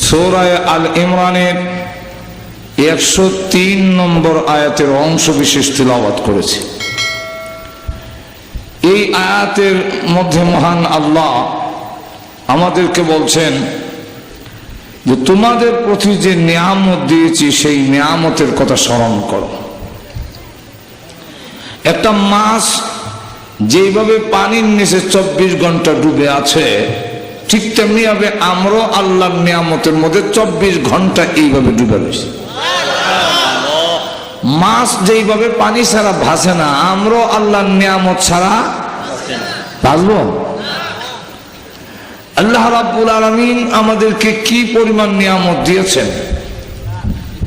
সূরা আল ইমরানের 103 নম্বর আয়াতের অংশ বিশেষ তিলাওয়াত করেছি। এই আয়াতের মধ্যে মহান আল্লাহ আমাদেরকে বলছেন যে তোমাদের প্রতি যে নিয়ামত দিয়েছি সেই নিয়ামতের কথা স্মরণ করো। একটা মাছ যেভাবে পানির নিচে 24 ঘন্টা ডুবে আছে, ঠিক তেমনি ভাবে আমরাও আল্লাহর নিয়ামতের মধ্যে 24 ঘন্টা এইভাবে ডুবে রয়েছি। মাছ যেইভাবে পানি ছাড়া ভাসে না, আমরাও আল্লাহর নিয়ামত ছাড়া বাঁচবো? আল্লাহ রাব্বুল আলামিন আমাদেরকে কি পরিমাণ নিয়ামত দিয়েছেন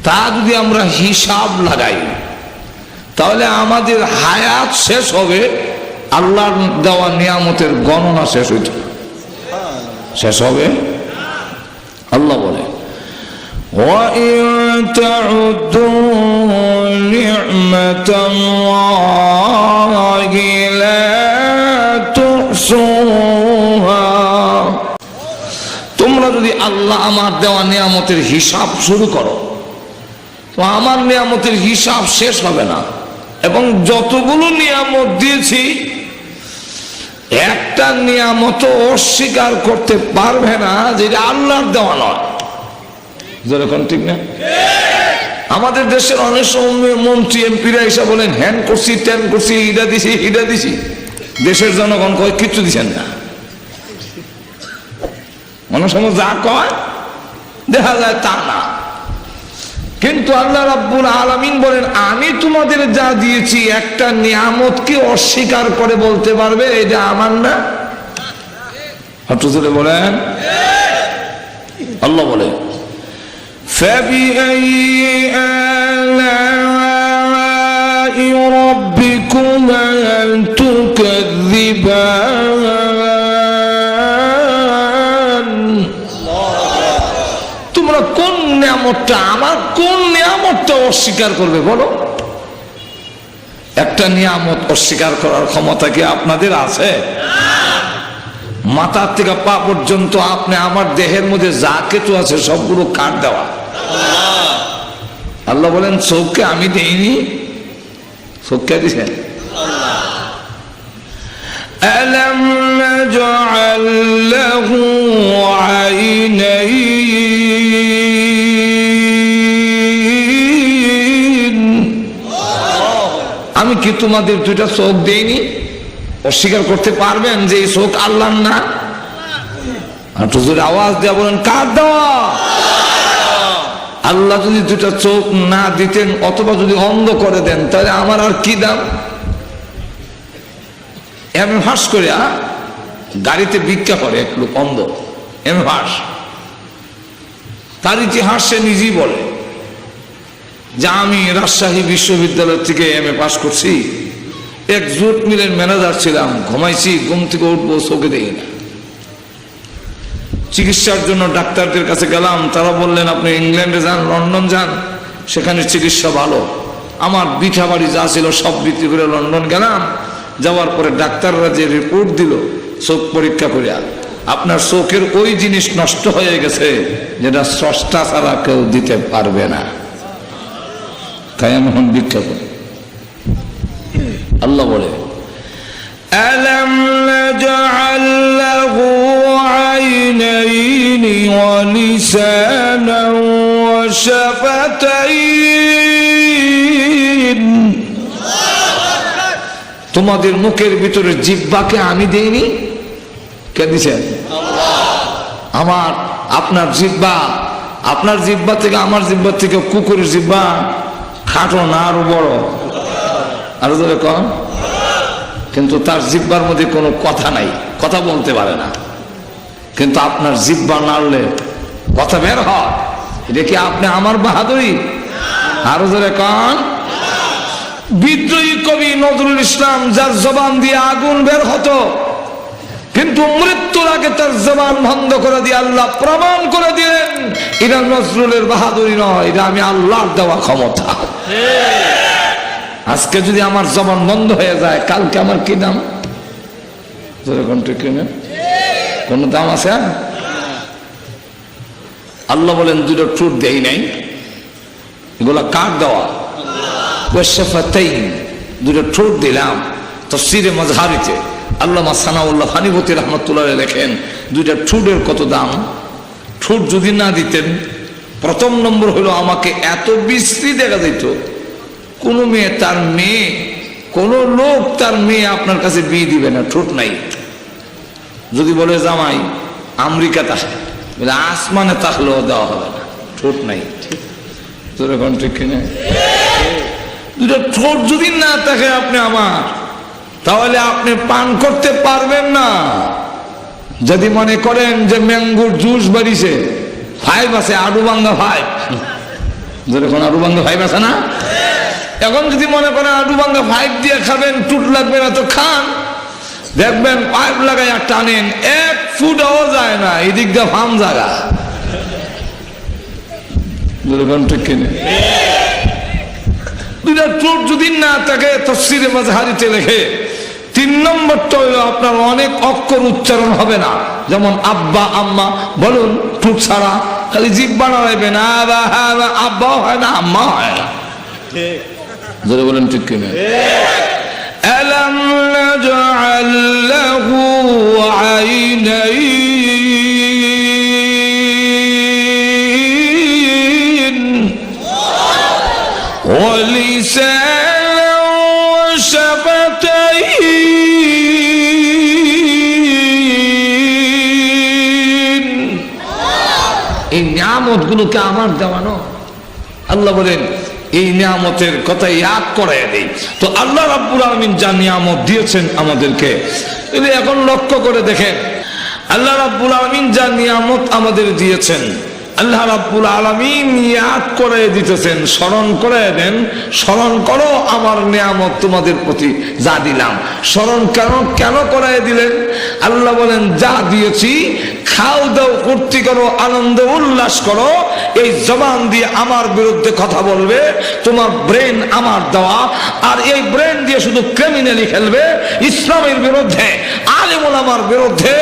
তা যদি আমরা হিসাব লাগাই তাহলে আমাদের হায়াত শেষ হবে, আল্লাহর দেওয়া নিয়ামতের গণনা শেষ হইতে শেষ হবে। আল্লাহ বলে وَإِن تَعُدُّوا نِعْمَةَ اللَّهِ لَا تُحْصُوهَا। তোমরা যদি আল্লাহ আমার দেওয়া নিয়ামতের হিসাব শুরু করো তো আমার নিয়ামতের হিসাব শেষ হবে না, এবং যতগুলো নিয়ামত দিয়েছি একটা নিয়ামত অস্বীকার করতে পারবে না যেটা আল্লাহর দেওয়া নয়। যেরকম ঠিক না? আমাদের দেশের অনেক সময় মন্ত্রী এমপিরা এসে বলেন হ্যান করছি ত্যান করছি, ইটা দিছি হিটা দিছি, দেশের জনগণ কয় কিচ্ছু দিচ্ছেন না। অনেক সময় যা কয় দেখা যায় তা না, কিন্তু আল্লাহ রাব্বুল আলামিন বলেন আমি তোমাদের যা দিয়েছি একটা নিয়ামত কি অস্বীকার করে বলতে পারবে এটা আমার না? একটু জোরে বলেন। আল্লাহ বলে فَبِأَيِّ آلَاءِ رَبِّكُمَا تُكَذِّبَانِ। তোমরা কোন নিয়ামতটা, আমার কোন নিয়ামতটা অস্বীকার করবে বলো? একটা নিয়ামত অস্বীকার করার ক্ষমতা কি আপনাদের আছে? মাথার থেকে পা পর্যন্ত আপনি আমার দেহের মধ্যে যা কিছু আছে সবগুলো কাট দেওয়া। আল্লাহ বলেন চোখকে আমি দেইনি, চোখকে দিছেন। আলাম নাজআল লাহু আইনাইন। আমি কি তোমাদের দুইটা চোখ দেইনি? অস্বীকার করতে পারবেন যে এই চোখ আল্লাহর না? একটু জোরে আওয়াজ দেওয়া বলেন কার দেওয়া? আল্লাহ যদি দুটা চোখ না দিতেন অথবা যদি অন্ধ করে দেন তাহলে আমার আর কি দাম? এমএ ফাঁস করে গাড়িতে ভিক্ষা করে এক লোক অন্ধ, এমএ ফাঁস, তার ইতিহাস সে নিজেই বলে যে আমি রাজশাহী বিশ্ববিদ্যালয় থেকে এমএ পাস করছি, এক জুট মিলের ম্যানেজার ছিলাম, ঘুমাইছি, ঘুম থেকে উঠবো চোখে দেখি না। চিকিৎসার জন্য ডাক্তারদের কাছে গেলাম, তারা বললেন আপনি ইংল্যান্ডে যান, লন্ডন যান, সেখানে চিকিৎসা ভালো। আমার বিঠা বাড়ি যা ছিল সব বিক্রি করে লন্ডন গেলাম। যাওয়ার পরে ডাক্তাররা যে রিপোর্ট দিল চোখ পরীক্ষা করিয়া, আপনার চোখের ওই জিনিস নষ্ট হয়ে গেছে যেটা স্রষ্টা ছাড়া কেউ দিতে পারবে না, তাই আমি এখন ভিক্ষা করি। আল্লাহ বলে আলাম নাজআল লাহু আইনাইনি ওয়া লিসানান ওয়া শাফাতাইন। তোমাদের মুখের ভিতরে জিহ্বাকে আমি দেইনি? কে দিয়েছেন? আমার আপনার জিহ্বা, আপনার জিহ্বা থেকে আমার জিহ্বা থেকে কুকুরের জিহ্বা খাটো না আরো বড়? আরো ধরে কম। কিন্তু তার জিহ্বার মধ্যে কোনো কথা নাই, কথা বলতে পারে না, কিন্তু আপনার জিহ্বা নাড়লে কথা বের হয়। এটা কি আপনি আমার বাহাদুরি? আরো ধরে কন। বিদ্রোহী কবি নজরুল ইসলাম যার জবান দিয়ে আগুন বের হতো, কিন্তু মৃত্যুর আগে তার জবান বন্ধ করে দিয়ে আল্লাহ প্রমাণ করে দিলেন এটা নজরুলের বাহাদুরি নয়, এটা আমি আল্লাহর দেওয়া ক্ষমতা। আজকে যদি আমার জবান বন্ধ হয়ে যায় কালকে আমার কি দাম? কোন দাম আছে? আল্লাহ বলেন দুটো ঠোঁট দেই নাই, এগুলা কার দেওয়া? দুটো ঠোঁট দিলাম। তাফসীরে মাজহারিতে আল্লামা সানাউল্লাহ হানিফতি রহমতুল্লাহ লেখেন দুইটা ঠোঁটের কত দাম। ঠোঁট যদি না দিতেন, প্রথম নম্বর হলো আমাকে এত বিশ্রী দেখা যেত, কোন মেয়ে তার মেয়ে, কোন লোক তার মেয়ে আপনার কাছে বিয়ে দিবে না, ঠোঁট নাই। যদি বলে জামাই আমেরিকা তাহলে বলে আসমানে তাহলেও দেওয়া হবে না, ঠোঁট নাই। তোর এখন ঠিক কিনা? দুটো ঠোঁট যদি না থাকে আপনি আমার, তাহলে আপনি পান করতে পারবেন না। যদি মনে করেন যে ম্যাঙ্গোর জুস বাড়িছে, 5 আছে, আডুবাঙ্গা 5, যেরকম আডুবাঙ্গা 5 আছে না, এখন যদি মনে করেন আডুবাঙ্গা 5 দিয়ে খাবেন, টুট লাগবে না তো খান। দেখবেন পাইপ লাগাইয়া টানেন, 1 ফুটও যায় না, এদিক দিয়ে ফার্ম জায়গা। ঠিক কিনা? দুইটা ঠোঁট যদি না থাকে, তাফসীরে মাজহারিতে লেখে 3 নম্বরটা হলো আপনার অনেক অক্ষর উচ্চারণ হবে না। যেমন আব্বা আম্মা বলুন, ঠোঁট ছাড়া খালি জিহ্বা নাড়াইবেন, আব্বাও হয় না, আম্মা হয় না। যদি বলেন ঠিক কিনা? আলাম নাজআল লাহু আইনাইন ওয়া লিসানান ওয়া শাফাতাইন। এই নিয়ামতগুলোকে আমার দেওয়ানো। আল্লাহ বলেন এই নিয়ামতের কথা ইয়াদ করায় দেই। তো আল্লাহ রাব্বুল আলামিন যা নিয়ামত দিয়েছেন আমাদেরকে, এখন লক্ষ্য করে দেখেন, আল্লাহ রাব্বুল আলামিন যা নিয়ামত আমাদের দিয়েছেন, আল্লাহ রাব্বুল আলামিন ইয়াদ করে দিতেছেন, স্মরণ করে দেন, স্মরণ করো আমার নিয়ামত তোমাদের প্রতি যা দিলাম। স্মরণ কেন করায় দিলেন? আল্লাহ বলেন যা দিয়েছি খাও দাও ফুর্তি করো, আনন্দ উল্লাস করো। এই জবান দিয়ে আমার বিরুদ্ধে কথা বলবে, তোমার ব্রেন আমার দেওয়া, আর এই ব্রেন দিয়ে শুধু ক্রিমিনালি খেলবে, ইসলামের বিরুদ্ধে, আলেম ওলামার বিরুদ্ধে,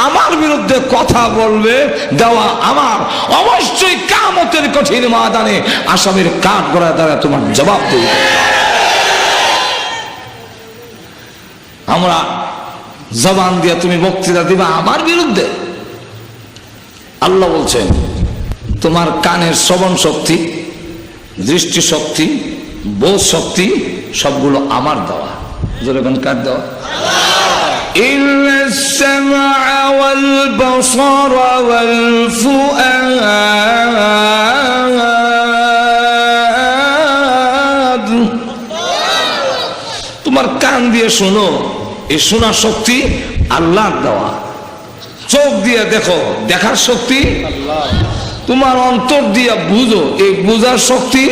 আমার বিরুদ্ধে কথা বলবে, দেওয়া আমার। অবশ্যই কিয়ামতের কঠিন ময়দানে আসামির কাঠ গড়ায় দ্বারা তোমার জবাব দেবে। আমরা জবান দিয়ে তুমি বক্তৃতা দিবা আমার বিরুদ্ধে। আল্লাহ বলছেন তোমার কানের শ্রবণ শক্তি, দৃষ্টি শক্তি, বোধ শক্তি সবগুলো আমার দেওয়া। যেরকম কার দেওয়া? ইন্নাস সামআ ওয়াল বাসারা ওয়াল ফুআদ। তোমার কান দিয়ে শোনো, এই শোনার শক্তি আল্লাহর দেওয়া। চোখ দিয়ে দেখো, দেখার শক্তি আল্লাহ। তোমার অন্তর দিয়ে বুঝো, এই বুঝার শক্তি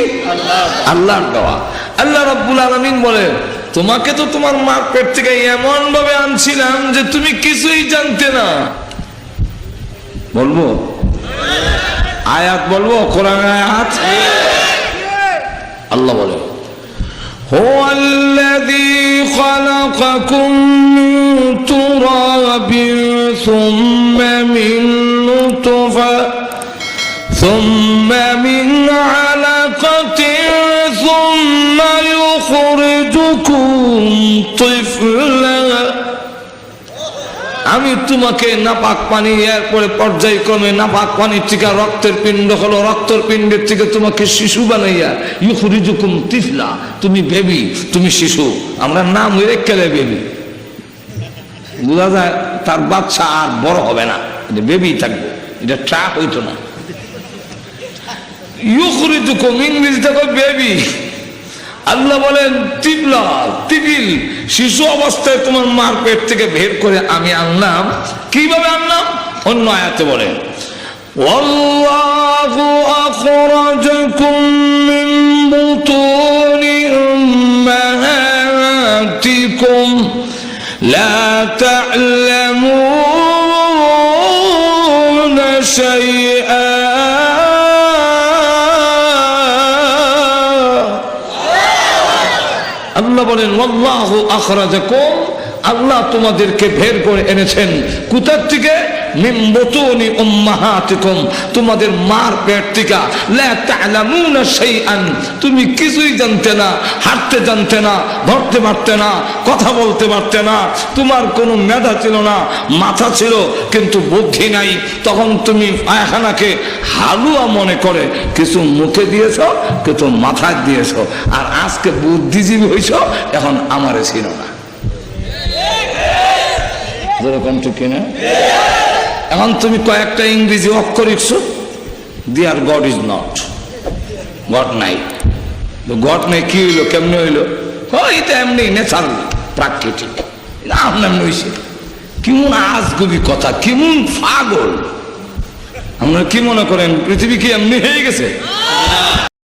আল্লাহর দেওয়া। আল্লাহ রাব্বুল আলামিন বলেন তোমাকে তো তোমার মার পেট থেকে এমন ভাবে আনছিলাম যে তুমি কিছুই জানতে না। বলবো আয়াত, বলবো কোরআনের আয়াত। আল্লাহ বলে هو الذي خلقكم من تراب ثم من نطفة ثم من علقة ثم يخرجكم طفلا। আমি তোমাকে নাপাক পানি, এরপরে পর্যায়ক্রমে নাপাক পানির থেকে রক্তের পিণ্ড হলো, রক্তের পিণ্ডের থেকে তোমাকে শিশু বানাইয়া ইউখরিজুকুম তিফলা, তুমি বেবি, তুমি শিশু। আমরা নাম হয়ে খেলে বেবি, বোঝা যায় তার বাচ্চা আর বড় হবে না, বেবি থাকবে, এটা ট্রাক হইতো না। ইউখরিজুকুম ইংরেজিতে বেবি। আল্লাহ বলেন তিবলা, তিবিল, শিশু অবস্থায় তোমার মার পেট থেকে বের করে আমি আনলাম। কিভাবে আনলাম? অন্য আয়াতে বলেন ওয়াল্লাহু আখরাজাকুম মিন বুতুনি উম্মাহাতিকুম লা তা'লামুনা শাইআ। আল্লাহ বলেন ওয়াল্লাহু আখরাজাকুম, আল্লাহ তোমাদেরকে বের করে এনেছেন কোথা থেকে? মিন বুতুনি উম্মাহাতিকুম, তোমাদের মার পেট থেকে, লা তা'লামুনা শাইআন, তুমি কিছুই জানতে না, হাঁটতে জানতে না, ধরতে পারতে না, কথা বলতে পারতে না, তোমার কোনো মেধা ছিল না, মাথা ছিল কিন্তু বুদ্ধি নাই। তখন তুমি পায়খানাকে হালুয়া মনে করে কিছু মুখে দিয়েছ, কিছু মাথায় দিয়েছ, আর আজকে বুদ্ধিজীবী হইছ, এখন আমারে ছিল না। যেরকম ঠিক কিনা? এখন তুমি কয়েকটা ইংরেজি অক্ষর লিখছো, দিয়ার গড ইজ নট, গড নাই। গড নাই কি হইলো, কেমনে হইলো? এটা এমনি ন্যাচারাল, প্রাকৃতিক, আপনার নইছে। কেমন আজগুবি কথা, কেমন পাগল! আপনারা কি মনে করেন পৃথিবী কি এমনি হয়ে গেছে?